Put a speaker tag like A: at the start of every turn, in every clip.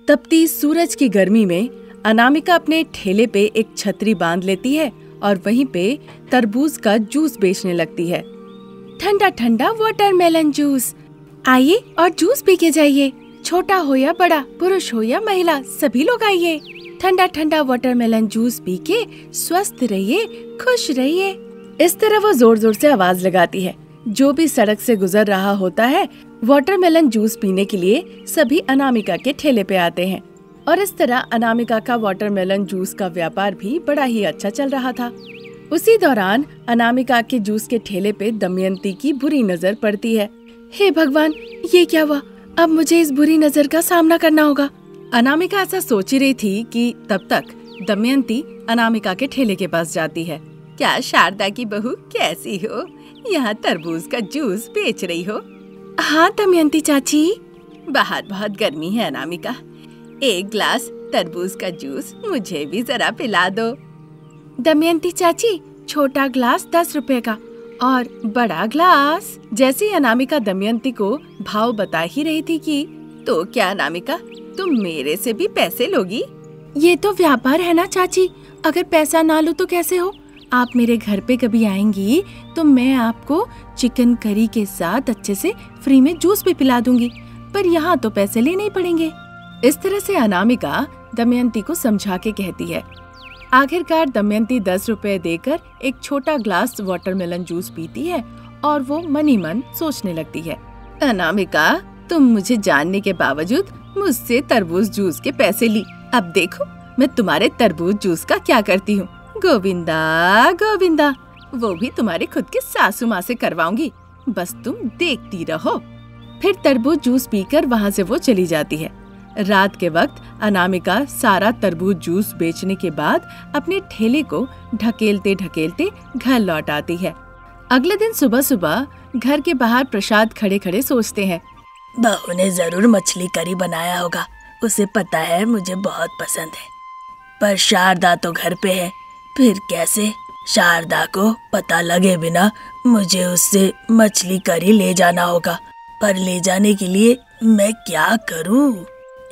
A: तपती सूरज की गर्मी में अनामिका अपने ठेले पे एक छतरी बांध लेती है और वहीं पे तरबूज का जूस बेचने लगती है। ठंडा ठंडा वाटरमेलन जूस, आइए और जूस पी के जाइए। छोटा हो या बड़ा, पुरुष हो या महिला, सभी लोग आइए। ठंडा ठंडा वाटरमेलन जूस पी के स्वस्थ रहिए, खुश रहिए। इस तरह वो जोर जोर से आवाज लगाती है। जो भी सड़क से गुजर रहा होता है, वाटरमेलन जूस पीने के लिए सभी अनामिका के ठेले पे आते हैं। और इस तरह अनामिका का वाटरमेलन जूस का व्यापार भी बड़ा ही अच्छा चल रहा था। उसी दौरान अनामिका के जूस के ठेले पे दमयंती की बुरी नजर पड़ती है। हे भगवान, ये क्या हुआ? अब मुझे इस बुरी नजर का सामना करना होगा। अनामिका ऐसा सोच ही रही थी कि तब तक दमयंती अनामिका के ठेले के पास जाती है। क्या शारदा की बहू, कैसी हो? यहाँ तरबूज का जूस बेच रही हो? हाँ दमयंती चाची। बाहर बहुत गर्मी है अनामिका, एक ग्लास तरबूज का जूस मुझे भी जरा पिला दो। दमयंती चाची, छोटा ग्लास 10 रुपए का और बड़ा ग्लास। जैसे ही अनामिका दमयंती को भाव बता ही रही थी कि तो क्या अनामिका, तुम मेरे से भी पैसे लोगी? ये तो व्यापार है ना चाची, अगर पैसा ना लूं तो कैसे हो? आप मेरे घर पे कभी आएंगी तो मैं आपको चिकन करी के साथ अच्छे से फ्री में जूस भी पिला दूंगी, पर यहाँ तो पैसे लेने ही पड़ेंगे। इस तरह से अनामिका दमयंती को समझा के कहती है। आखिरकार दमयंती 10 रुपए देकर एक छोटा ग्लास वाटरमेलन जूस पीती है और वो मनी मन सोचने लगती है, अनामिका, तुम मुझे जानने के बावजूद मुझसे तरबूज जूस के पैसे ली। अब देखो मैं तुम्हारे तरबूज जूस का क्या करती हूँ। गोविंदा गोविंदा, वो भी तुम्हारे खुद के सासू माँ से करवाऊंगी, बस तुम देखती रहो। फिर तरबूज जूस पीकर वहाँ से वो चली जाती है। रात के वक्त अनामिका सारा तरबूज जूस बेचने के बाद अपने ठेले को ढकेलते ढकेलते घर लौट आती है। अगले दिन सुबह सुबह घर के बाहर प्रसाद खड़े खड़े सोचते हैं,
B: बहू ने जरूर मछली करी बनाया होगा, उसे पता है मुझे बहुत पसंद है। पर शारदा तो घर पे है, फिर कैसे? शारदा को पता लगे बिना मुझे उससे मछली करी ले जाना होगा, पर ले जाने के लिए मैं क्या करूं?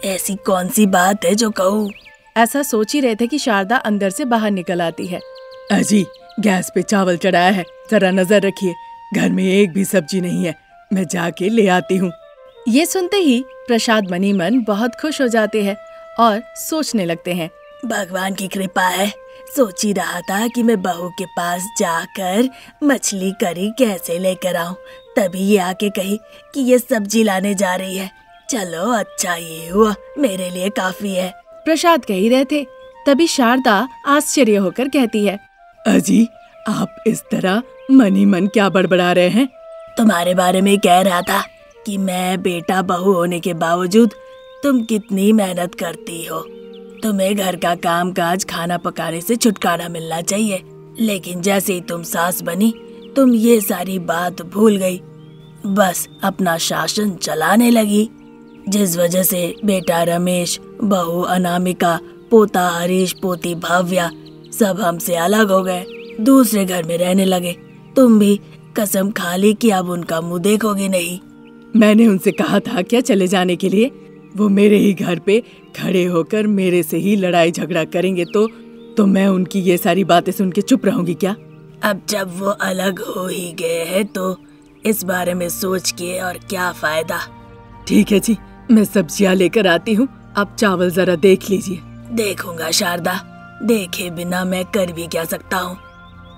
B: ऐसी कौन सी बात है जो कहूं?
A: ऐसा सोच ही रहे थे कि शारदा अंदर से बाहर निकल आती है। अजी, गैस पे चावल चढ़ाया है, जरा नजर रखिए, घर में एक भी सब्जी नहीं है, मैं जाके ले आती हूँ। ये सुनते ही प्रसाद मनी मन बहुत खुश हो जाते हैं और सोचने लगते हैं,
B: भगवान की कृपा है। सोच ही रहा था कि मैं बहू के पास जाकर मछली करी कैसे लेकर आऊं, तभी ये आके कही कि ये सब्जी लाने जा रही है। चलो अच्छा ये हुआ, मेरे लिए काफी है।
A: प्रसाद कह ही रहे थे, तभी शारदा आश्चर्य होकर कहती है, अजी, आप इस तरह मनी मन क्या बड़बड़ा रहे हैं?
B: तुम्हारे बारे में कह रहा था कि मैं बेटा बहू होने के बावजूद तुम कितनी मेहनत करती हो। तुम्हें घर का काम काज खाना पकाने से छुटकारा मिलना चाहिए, लेकिन जैसे ही तुम सास बनी तुम ये सारी बात भूल गई, बस अपना शासन चलाने लगी, जिस वजह से बेटा रमेश, बहू अनामिका, पोता हरीश, पोती भव्या सब हमसे अलग हो गए, दूसरे घर में रहने लगे। तुम भी कसम खा ली कि अब उनका मुंह देखोगे नहीं।
A: मैंने उनसे कहा था क्या चले जाने के लिए? वो मेरे ही घर पे खड़े होकर मेरे से ही लड़ाई झगड़ा करेंगे तो मैं उनकी ये सारी बातें सुन के चुप रहूंगी क्या?
B: अब जब वो अलग हो ही गए हैं तो इस बारे में सोच के और क्या फायदा।
A: ठीक है जी, मैं सब्जियां लेकर आती हूँ, आप चावल जरा देख लीजिए।
B: देखूंगा शारदा, देखे बिना मैं कर भी क्या सकता हूँ।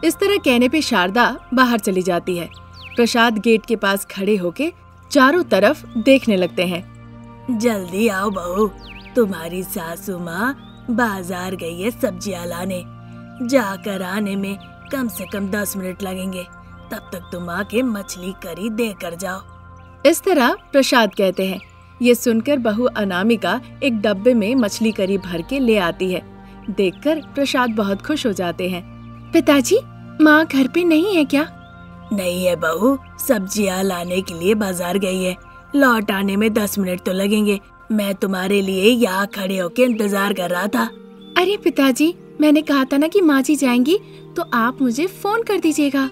A: इस तरह कहने पे शारदा बाहर चली जाती है। प्रसाद गेट के पास खड़े होके चारों तरफ देखने लगते हैं।
B: जल्दी आओ बहू, तुम्हारी सासू माँ बाजार गई है सब्जियां लाने, जाकर आने में कम से कम 10 मिनट लगेंगे, तब तक तुम आके मछली करी दे कर जाओ।
A: इस तरह प्रसाद कहते हैं। ये सुनकर बहू अनामिका एक डब्बे में मछली करी भर के ले आती है। देखकर प्रसाद बहुत खुश हो जाते हैं। पिताजी, माँ घर पे नहीं है क्या?
B: नहीं है बहू, सब्जियां लाने के लिए बाजार गई है, लौट आने में 10 मिनट तो लगेंगे। मैं तुम्हारे लिए यहाँ खड़े होके इंतजार कर रहा था।
A: अरे पिताजी, मैंने कहा था ना कि माँ जी जाएंगी तो आप मुझे फोन कर दीजिएगा।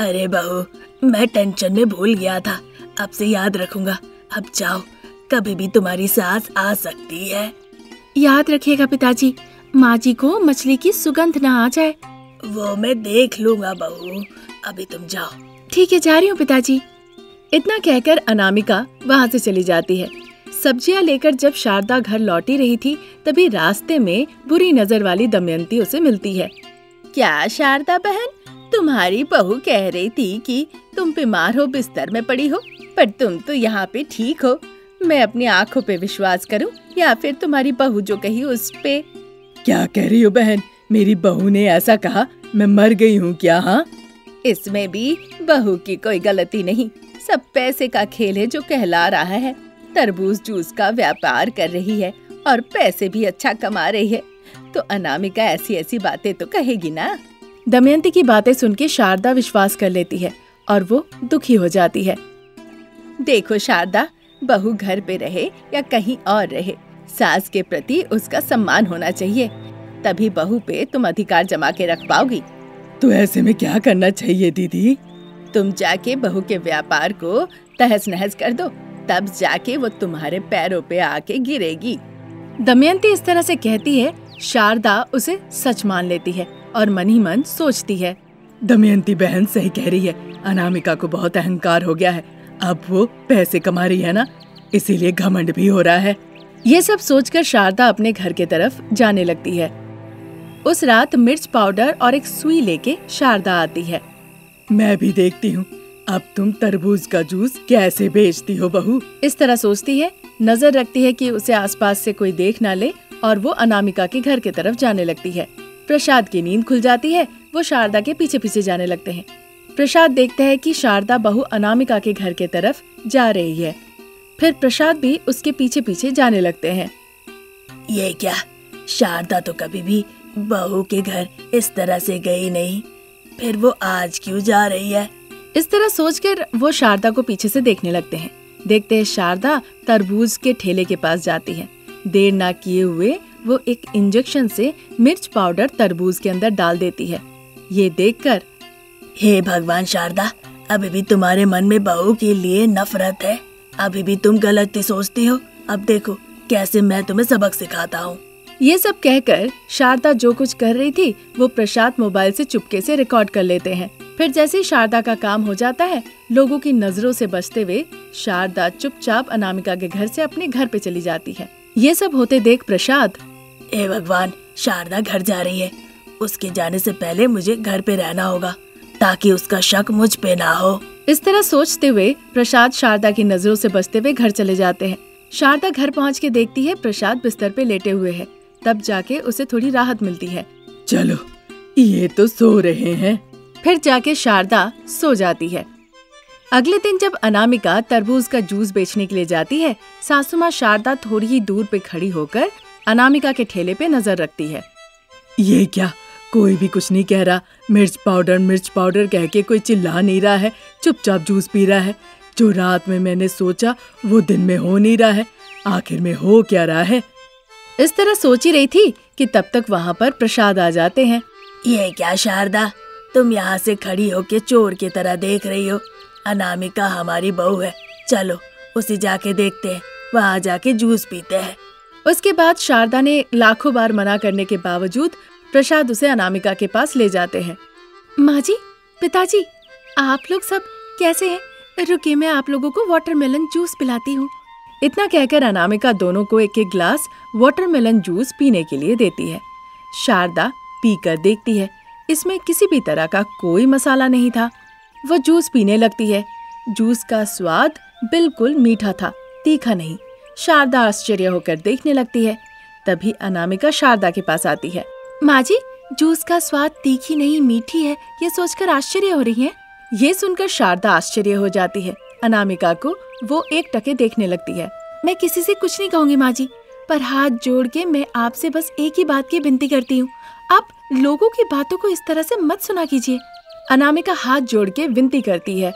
B: अरे बहू, मैं टेंशन में भूल गया था, अब से याद रखूंगा। अब जाओ, कभी भी तुम्हारी सास आ सकती है।
A: याद रखिएगा पिताजी, माँ जी को मछली की सुगंध ना आ जाए।
B: वो मैं देख लूंगा बहू, अभी तुम जाओ।
A: ठीक है, जा रही हूँ पिताजी। इतना कहकर अनामिका वहाँ से चली जाती है। सब्जियाँ लेकर जब शारदा घर लौटी रही थी, तभी रास्ते में बुरी नजर वाली दमयंती उसे मिलती है। क्या शारदा बहन, तुम्हारी बहू कह रही थी कि तुम बीमार हो, बिस्तर में पड़ी हो, पर तुम तो यहाँ पे ठीक हो। मैं अपनी आँखों पे विश्वास करूँ या फिर तुम्हारी बहू जो कही उस पे?
C: क्या कह रही हो बहन? मेरी बहू ने ऐसा कहा? मैं मर गई हूँ क्या? हाँ,
A: इसमें भी बहू की कोई गलती नहीं, सब पैसे का खेल है जो कहला रहा है। तरबूज जूस का व्यापार कर रही है और पैसे भी अच्छा कमा रही है, तो अनामिका ऐसी ऐसी बातें तो कहेगी ना। दमयंती की बातें सुन के शारदा विश्वास कर लेती है और वो दुखी हो जाती है। देखो शारदा, बहू घर पे रहे या कहीं और रहे, सास के प्रति उसका सम्मान होना चाहिए, तभी बहू पे तुम अधिकार जमा के रख पाओगी।
C: तो ऐसे में क्या करना चाहिए दीदी?
A: तुम जाके बहू के व्यापार को तहस नहस कर दो, तब जाके वो तुम्हारे पैरों पे आके गिरेगी। दमयंती इस तरह से कहती है। शारदा उसे सच मान लेती है और मन ही मन सोचती है,
C: दमयंती बहन सही कह रही है, अनामिका को बहुत अहंकार हो गया है। अब वो पैसे कमा रही है ना, इसीलिए घमंड भी हो रहा है।
A: ये सब सोचकर शारदा अपने घर के तरफ जाने लगती है। उस रात मिर्च पाउडर और एक सुई लेके शारदा आती है।
C: मैं भी देखती हूँ अब तुम तरबूज का जूस कैसे बेचती हो बहू।
A: इस तरह सोचती है, नजर रखती है कि उसे आसपास से कोई देख ना ले और वो अनामिका के घर के तरफ जाने लगती है। प्रसाद की नींद खुल जाती है, वो शारदा के पीछे पीछे जाने लगते हैं। प्रसाद देखता है कि शारदा बहू अनामिका के घर के तरफ जा रही है, फिर प्रसाद भी उसके पीछे पीछे जाने लगते हैं।
B: ये क्या, शारदा तो कभी भी बहू के घर इस तरह से गई नहीं, फिर वो आज क्यों जा रही है?
A: इस तरह सोचकर वो शारदा को पीछे से देखने लगते हैं। देखते हैं शारदा तरबूज के ठेले के पास जाती है। देर ना किए हुए वो एक इंजेक्शन से मिर्च पाउडर तरबूज के अंदर डाल देती है। ये देखकर,
B: हे भगवान शारदा, अभी भी तुम्हारे मन में बहू के लिए नफरत है, अभी भी तुम गलत ही सोचती हो। अब देखो कैसे मैं तुम्हें सबक सिखाता हूँ।
A: ये सब कहकर शारदा जो कुछ कर रही थी वो प्रसाद मोबाइल से चुपके से रिकॉर्ड कर लेते हैं। फिर जैसे ही शारदा का काम हो जाता है, लोगों की नजरों से बचते हुए शारदा चुपचाप अनामिका के घर से अपने घर पे चली जाती है। ये सब होते देख प्रसाद,
B: हे भगवान, शारदा घर जा रही है, उसके जाने से पहले मुझे घर पे रहना होगा ताकि उसका शक मुझ पे ना हो।
A: इस तरह सोचते हुए प्रसाद शारदा की नजरों से बचते हुए घर चले जाते हैं। शारदा घर पहुंच के देखती है प्रसाद बिस्तर पे लेटे हुए है, तब जाके उसे थोड़ी राहत मिलती है।
C: चलो, ये तो सो रहे हैं।
A: फिर जाके शारदा सो जाती है। अगले दिन जब अनामिका तरबूज का जूस बेचने के लिए जाती है, सासू माँ शारदा थोड़ी ही दूर पे खड़ी होकर अनामिका के ठेले पे नजर रखती है।
C: ये क्या, कोई भी कुछ नहीं कह रहा, मिर्च पाउडर कह के कोई चिल्ला नहीं रहा है, चुपचाप जूस पी रहा है। जो रात में मैंने सोचा वो दिन में हो नहीं रहा है, आखिर में हो क्या रहा है?
A: इस तरह सोच ही रही थी कि तब तक वहाँ पर प्रसाद आ जाते हैं।
B: ये क्या शारदा, तुम यहाँ से खड़ी होके चोर की तरह देख रही हो? अनामिका हमारी बहू है, चलो उसे जाके देखते हैं, वहाँ जाके जूस पीते हैं।
A: उसके बाद शारदा ने लाखों बार मना करने के बावजूद प्रसाद उसे अनामिका के पास ले जाते हैं। माँ जी, पिताजी, आप लोग सब कैसे हैं? रुकिए, मैं आप लोगों को वाटरमेलन जूस पिलाती हूँ। इतना कहकर अनामिका दोनों को एक एक ग्लास वाटरमेलन जूस पीने के लिए देती है। शारदा पीकर देखती है, इसमें किसी भी तरह का कोई मसाला नहीं था। वो जूस पीने लगती है। जूस का स्वाद बिल्कुल मीठा था, तीखा नहीं। शारदा आश्चर्य होकर देखने लगती है। तभी अनामिका शारदा के पास आती है। माँ जी, जूस का स्वाद तीखी नहीं मीठी है, ये सोचकर आश्चर्य हो रही है। ये सुनकर शारदा आश्चर्य हो जाती है। अनामिका को वो एक टके देखने लगती है। मैं किसी से कुछ नहीं कहूँगी माँ जी, पर हाथ जोड़ के मैं आपसे बस एक ही बात की विनती करती हूँ, आप लोगों की बातों को इस तरह से मत सुना कीजिए। अनामिका हाथ जोड़ के विनती करती है।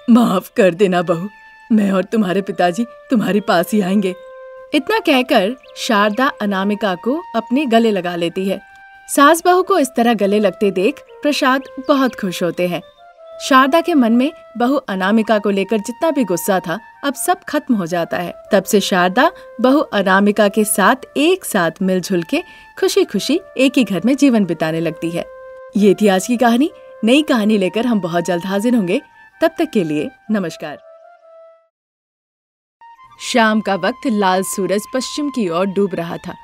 C: माफ कर देना बहू, मैं और तुम्हारे पिताजी तुम्हारे पास ही आएंगे।
A: इतना कहकर शारदा अनामिका को अपने गले लगा लेती है। सास बहू को इस तरह गले लगते देख प्रसाद बहुत खुश होते हैं। शारदा के मन में बहू अनामिका को लेकर जितना भी गुस्सा था अब सब खत्म हो जाता है। तब से शारदा बहू अनामिका के साथ एक साथ मिलजुल के खुशी खुशी एक ही घर में जीवन बिताने लगती है। ये थी आज की कहानी। नई कहानी लेकर हम बहुत जल्द हाजिर होंगे। तब तक के लिए नमस्कार। शाम का वक्त लाल सूरज पश्चिम की ओर डूब रहा था।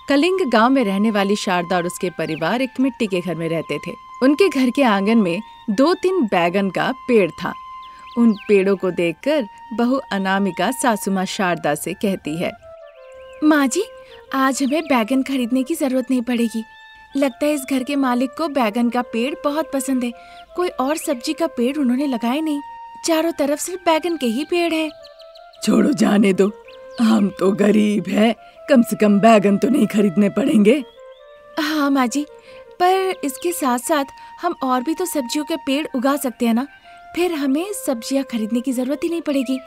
A: कलिंग गांव में रहने वाली शारदा और उसके परिवार एक मिट्टी के घर में रहते थे। उनके घर के आंगन में 2-3 बैगन का पेड़ था। उन पेड़ों को देखकर बहू अनामिका सासू माँ शारदा से कहती है,
D: माँ जी, आज हमें बैगन खरीदने की जरूरत नहीं पड़ेगी। लगता है इस घर के मालिक को बैगन का पेड़ बहुत पसंद है। कोई और सब्जी का पेड़ उन्होंने लगाया नहीं, चारों तरफ सिर्फ बैगन के ही पेड़ हैं।
C: छोड़ो, जाने दो, हम तो गरीब हैं, कम से कम बैगन तो नहीं खरीदने पड़ेंगे।
D: हाँ माँ जी, पर इसके साथ साथ हम और भी तो सब्जियों के पेड़ उगा सकते हैं ना, फिर हमें सब्जियाँ खरीदने की जरूरत ही नहीं पड़ेगी।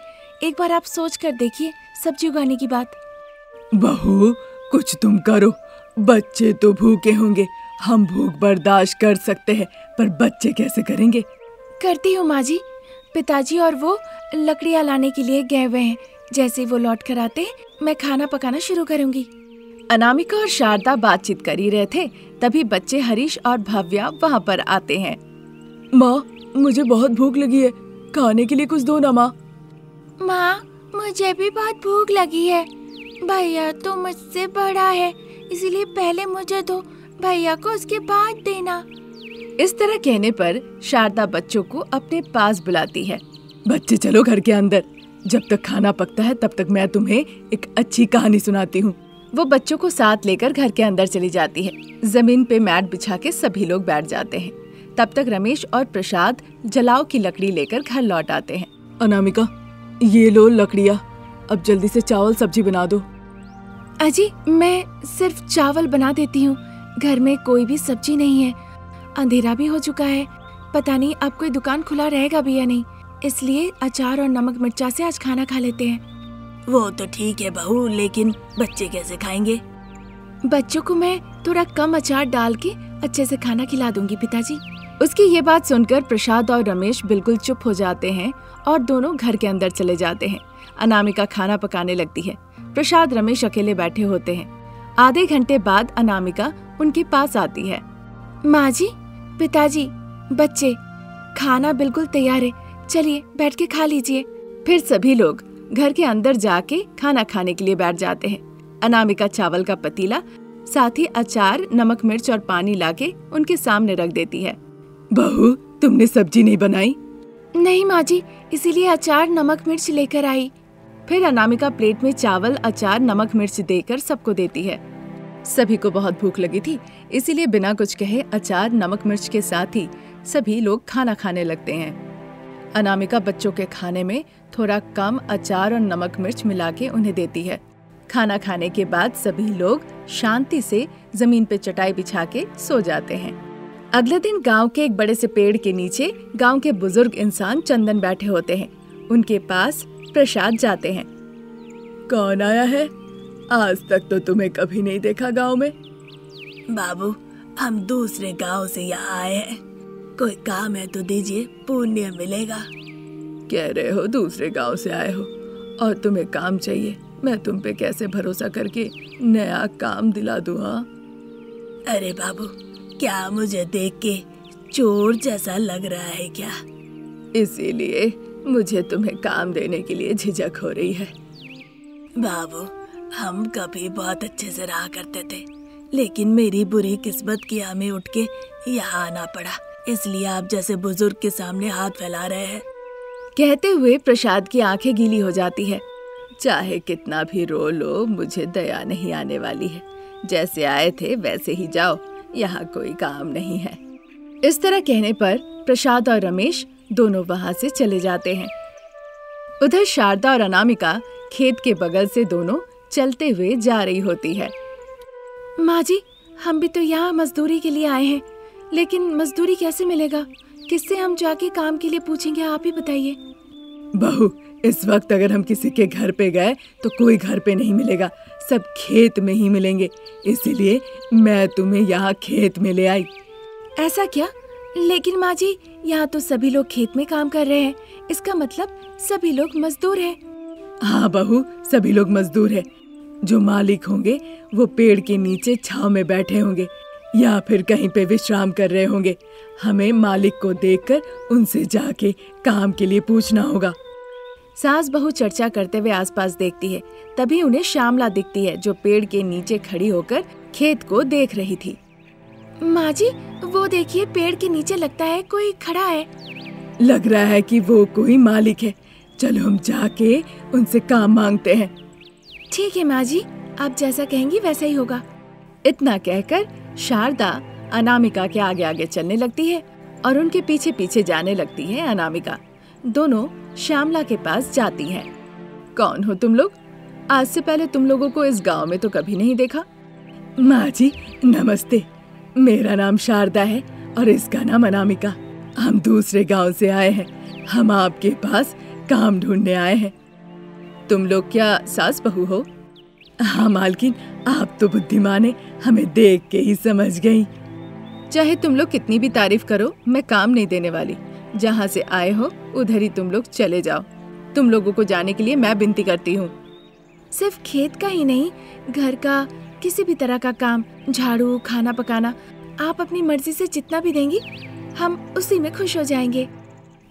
D: एक बार आप सोच कर देखिए सब्जी उगाने की बात।
C: बहू, कुछ तुम करो, बच्चे तो भूखे होंगे। हम भूख बर्दाश्त कर सकते हैं, पर बच्चे कैसे करेंगे?
D: करती हूँ माँ जी, पिताजी और वो लकड़ियाँ लाने के लिए गए हुए हैं। जैसे वो लौट कर आते मैं खाना पकाना शुरू करूँगी।
A: अनामिका और शारदा बातचीत कर ही रहे थे, तभी बच्चे हरीश और भव्या वहाँ पर आते हैं।
C: माँ, मुझे बहुत भूख लगी है, खाने के लिए कुछ दो ना। माँ,
D: मुझे भी बहुत भूख लगी है। भैया तो मुझसे बड़ा है, इसलिए पहले मुझे दो, भैया को उसके बाद देना।
A: इस तरह कहने पर शारदा बच्चों को अपने पास बुलाती है।
C: बच्चे चलो घर के अंदर, जब तक खाना पकता है तब तक मैं तुम्हें एक अच्छी कहानी सुनाती हूँ।
A: वो बच्चों को साथ लेकर घर के अंदर चली जाती है। जमीन पे मैट बिछा के सभी लोग बैठ जाते हैं। तब तक रमेश और प्रसाद जलाव की लकड़ी लेकर घर लौट आते हैं।
C: अनामिका, ये लो लकड़ियाँ, अब जल्दी से चावल सब्जी बना दो।
D: अजी, मैं सिर्फ चावल बना देती हूँ, घर में कोई भी सब्जी नहीं है। अंधेरा भी हो चुका है, पता नहीं अब कोई दुकान खुला रहेगा भी या नहीं, इसलिए अचार और नमक मिर्चा से आज खाना खा लेते हैं।
B: वो तो ठीक है बहू, लेकिन बच्चे कैसे खाएंगे?
D: बच्चों को मैं थोड़ा कम अचार डाल के अच्छे से खाना खिला दूंगी पिताजी।
A: उसकी ये बात सुनकर प्रसाद और रमेश बिल्कुल चुप हो जाते हैं और दोनों घर के अंदर चले जाते हैं। अनामिका खाना पकाने लगती है। प्रसाद रमेश अकेले बैठे होते हैं। आधे घंटे बाद अनामिका उनके पास आती है।
D: माँ जी, पिताजी, बच्चे, खाना बिल्कुल तैयार है, चलिए बैठ के खा लीजिए।
A: फिर सभी लोग घर के अंदर जाके खाना खाने के लिए बैठ जाते हैं। अनामिका चावल का पतीला, साथ ही अचार, नमक मिर्च और पानी लाके उनके सामने रख देती है।
C: बहू, तुमने सब्जी नहीं बनाई?
D: नहीं माँ जी, इसीलिए अचार नमक मिर्च लेकर आई।
A: फिर अनामिका प्लेट में चावल, अचार, नमक मिर्च देकर सबको देती है। सभी को बहुत भूख लगी थी, इसीलिए बिना कुछ कहे अचार, नमक मिर्च के साथ ही सभी लोग खाना खाने लगते हैं। अनामिका बच्चों के खाने में थोड़ा कम अचार और नमक मिर्च मिला के उन्हें देती है। खाना खाने के बाद सभी लोग शांति से जमीन पे चटाई बिछा के सो जाते हैं। अगले दिन गांव के एक बड़े से पेड़ के नीचे गांव के बुजुर्ग इंसान चंदन बैठे होते हैं। उनके पास प्रसाद जाते हैं।
C: कौन आया है? आज तक तो तुम्हें कभी नहीं देखा गांव में।
B: बाबू, हम दूसरे गांव से यहाँ आए हैं, कोई काम है तो दीजिए, पुण्य मिलेगा।
C: कह रहे हो दूसरे गांव से आए हो और तुम्हें काम चाहिए, मैं तुम पे कैसे भरोसा करके नया काम दिला दूं? हाँ,
B: अरे बाबू, क्या मुझे देख के चोर जैसा लग रहा है क्या?
C: इसीलिए मुझे तुम्हें काम देने के लिए झिझक हो रही है।
B: बाबू, हम कभी बहुत अच्छे से रहा करते थे, लेकिन मेरी बुरी किस्मत की हमें उठ के यहाँ आना पड़ा, इसलिए आप जैसे बुजुर्ग के सामने हाथ फैला रहे हैं।
A: कहते हुए प्रसाद की आंखें गीली हो जाती है।
C: चाहे कितना भी रो लो, मुझे दया नहीं आने वाली है। जैसे आए थे वैसे ही जाओ, यहाँ कोई काम नहीं है।
A: इस तरह कहने पर प्रसाद और रमेश दोनों वहाँ से चले जाते हैं। उधर शारदा और अनामिका खेत के बगल से दोनों चलते हुए जा रही होती है।
D: माँ जी, हम भी तो यहाँ मजदूरी के लिए आए हैं, लेकिन मजदूरी कैसे मिलेगा? किससे हम जाके काम के लिए पूछेंगे, आप ही बताइए।
C: बहू, इस वक्त अगर हम किसी के घर पे गए तो कोई घर पे नहीं मिलेगा, सब खेत में ही मिलेंगे, इसीलिए मैं तुम्हें यहाँ खेत में ले आई।
D: ऐसा क्या? लेकिन माँ जी, यहाँ तो सभी लोग खेत में काम कर रहे हैं, इसका मतलब सभी लोग मजदूर हैं।
C: हाँ बहू, सभी लोग मजदूर हैं। जो मालिक होंगे वो पेड़ के नीचे छांव में बैठे होंगे या फिर कहीं पे विश्राम कर रहे होंगे। हमें मालिक को देखकर उनसे जाके काम के लिए पूछना होगा।
A: सास बहू चर्चा करते हुए आसपास देखती है। तभी उन्हें श्यामला दिखती है, जो पेड़ के नीचे खड़ी होकर खेत को देख रही थी।
D: माँ जी, वो देखिए, पेड़ के नीचे लगता है कोई खड़ा है।
C: लग रहा है कि वो कोई मालिक है। चलो हम जाके उनसे काम मांगते हैं।
D: ठीक है माँ जी, आप जैसा कहेंगी वैसा ही होगा।
A: इतना कहकर शारदा अनामिका के आगे आगे चलने लगती है और उनके पीछे पीछे जाने लगती है अनामिका। दोनों श्यामला के पास जाती हैं। कौन हो तुम लोग? आज से पहले तुम लोगों को इस गांव में तो कभी नहीं देखा।
C: माँ जी नमस्ते, मेरा नाम शारदा है और इसका नाम अनामिका। हम दूसरे गांव से आए हैं। हम आपके पास काम ढूंढने आए हैं।
A: तुम लोग क्या सास बहू हो?
C: हाँ मालकिन, आप तो बुद्धिमान है, हमें देख के ही समझ गई।
A: चाहे तुम लोग कितनी भी तारीफ करो, मैं काम नहीं देने वाली। जहाँ से आए हो उधर ही तुम लोग चले जाओ। तुम लोगों को जाने के लिए मैं विनती करती हूँ।
D: सिर्फ खेत का ही नहीं, घर का किसी भी तरह का काम, झाड़ू, खाना पकाना, आप अपनी मर्जी से जितना भी देंगी हम उसी में खुश हो जाएंगे।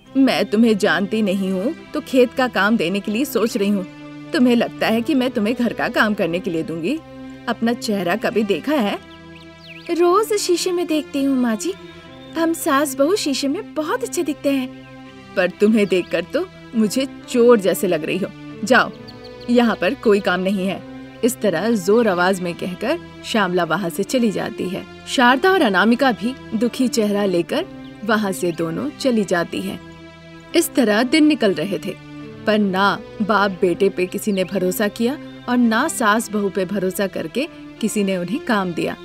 A: मैं तुम्हें जानती नहीं हूँ तो खेत का काम देने के लिए सोच रही हूँ। तुम्हें लगता है कि मैं तुम्हें घर का काम करने के लिए दूंगी? अपना चेहरा कभी देखा है?
D: रोज शीशे में देखती हूँ माँ जी। हम सास बहू शीशे में बहुत अच्छे दिखते हैं।
A: पर तुम्हें देखकर तो मुझे चोर जैसे लग रही हो। जाओ, यहाँ पर कोई काम नहीं है। इस तरह जोर आवाज में कहकर श्यामला वहाँ से चली जाती है। शारदा और अनामिका भी दुखी चेहरा लेकर वहाँ से दोनों चली जाती है। इस तरह दिन निकल रहे थे, पर ना बाप बेटे पे किसी ने भरोसा किया और ना सास बहू पे भरोसा करके किसी ने उन्हें काम दिया।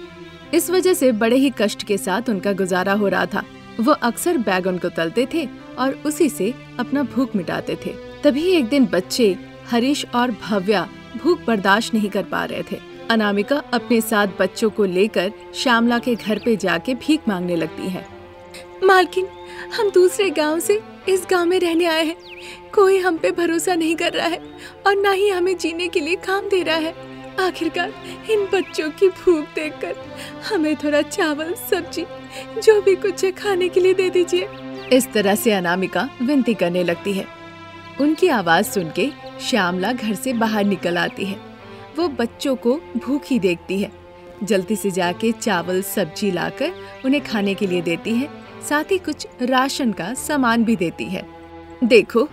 A: इस वजह से बड़े ही कष्ट के साथ उनका गुजारा हो रहा था। वो अक्सर बैगन को तलते थे और उसी से अपना भूख मिटाते थे। तभी एक दिन बच्चे हरीश और भव्या भूख बर्दाश्त नहीं कर पा रहे थे। अनामिका अपने साथ बच्चों को लेकर श्यामला के घर पे जाके भीख मांगने लगती है।
D: मालकिन, हम दूसरे गांव से इस गांव में रहने आए हैं। कोई हम पे भरोसा नहीं कर रहा है और ना ही हमें जीने के लिए काम दे रहा है। आखिरकार इन बच्चों की भूख देखकर हमें थोड़ा चावल, सब्जी, जो भी कुछ है खाने के लिए दे दीजिए।
A: इस तरह से अनामिका विनती करने लगती है। उनकी आवाज सुन के श्यामला घर से बाहर निकल आती है। वो बच्चों को भूखी देखती है। जल्दी से जाके चावल, सब्जी लाकर उन्हें खाने के लिए देती है। साथ ही कुछ राशन का सामान भी देती है। देखो,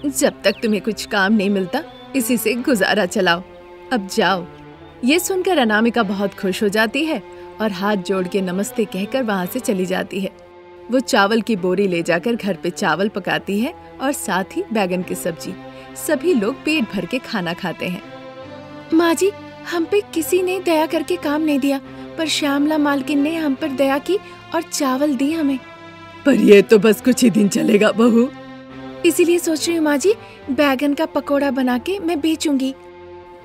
A: जब तक तुम्हें कुछ काम नहीं मिलता इसी से गुजारा चलाओ। अब जाओ। ये सुनकर अनामिका बहुत खुश हो जाती है और हाथ जोड़ के नमस्ते कहकर वहाँ से चली जाती है। वो चावल की बोरी ले जाकर घर पे चावल पकाती है और साथ ही बैगन की सब्जी। सभी लोग पेट भर के खाना खाते हैं।
D: माँ जी, हम पे किसी ने दया करके काम नहीं दिया, पर श्यामला मालकिन ने हम पर दया की और चावल दी हमें।
C: पर ये तो बस कुछ ही दिन चलेगा बहू।
D: इसीलिए सोच रही हूँ माँ जी, बैगन का पकोड़ा बना के मैं बेचूंगी।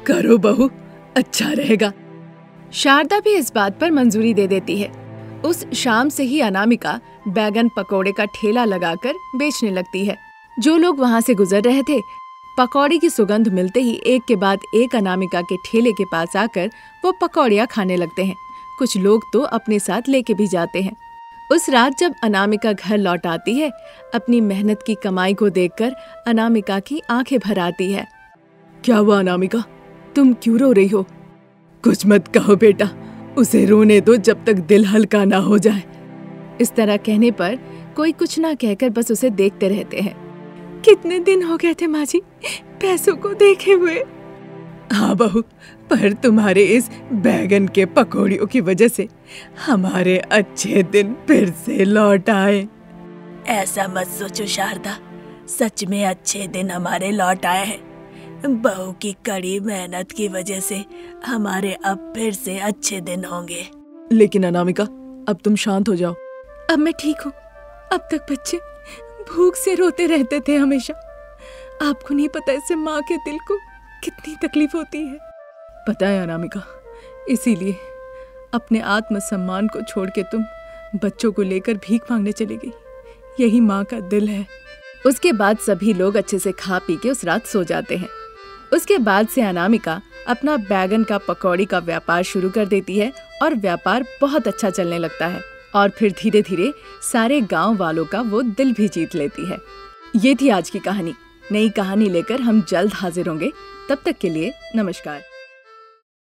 C: करो बहू, अच्छा रहेगा।
A: शारदा भी इस बात पर मंजूरी दे देती है। उस शाम से ही अनामिका बैगन पकोड़े का ठेला लगाकर बेचने लगती है। जो लोग वहाँ से गुजर रहे थे, पकौड़ी की सुगंध मिलते ही एक के बाद एक अनामिका के ठेले के पास आकर वो पकौड़ियाँ खाने लगते हैं। कुछ लोग तो अपने साथ लेके भी जाते हैं। उस रात जब अनामिका घर लौट आती है, अपनी मेहनत की कमाई को देखकर अनामिका की आंखें भर आती है।
C: क्या हुआ अनामिका, तुम क्यों रो रही हो? कुछ मत कहो बेटा, उसे रोने दो जब तक दिल हल्का ना हो जाए।
A: इस तरह कहने पर कोई कुछ ना कहकर बस उसे देखते रहते हैं।
D: कितने दिन हो गए थे माँ जी पैसों को देखे हुए।
C: हाँ बहू, पर तुम्हारे इस बैगन के पकौड़ियों की वजह से हमारे अच्छे दिन फिर से लौट आए।
B: ऐसा मत सोचो शारदा, सच में अच्छे दिन हमारे लौट आए हैं। बहू की कड़ी मेहनत की वजह से हमारे अब फिर से अच्छे दिन होंगे।
C: लेकिन अनामिका, अब तुम शांत हो जाओ।
D: अब मैं ठीक हूँ। अब तक बच्चे भूख से रोते रहते थे हमेशा। आपको नहीं पता इससे माँ के दिल को कितनी तकलीफ होती है।
C: पता है अनामिका, इसीलिए अपने आत्मसम्मान को छोड़ के तुम बच्चों को लेकर भीख मांगने चली गई। यही माँ का दिल है।
A: उसके बाद सभी लोग अच्छे से खा पी के उस रात सो जाते हैं। उसके बाद से अनामिका अपना बैगन का पकौड़ी का व्यापार शुरू कर देती है और व्यापार बहुत अच्छा चलने लगता है और फिर धीरे धीरे सारे गांव वालों का वो दिल भी जीत लेती है। ये थी आज की कहानी। नई कहानी लेकर हम जल्द हाजिर होंगे। तब तक के लिए नमस्कार।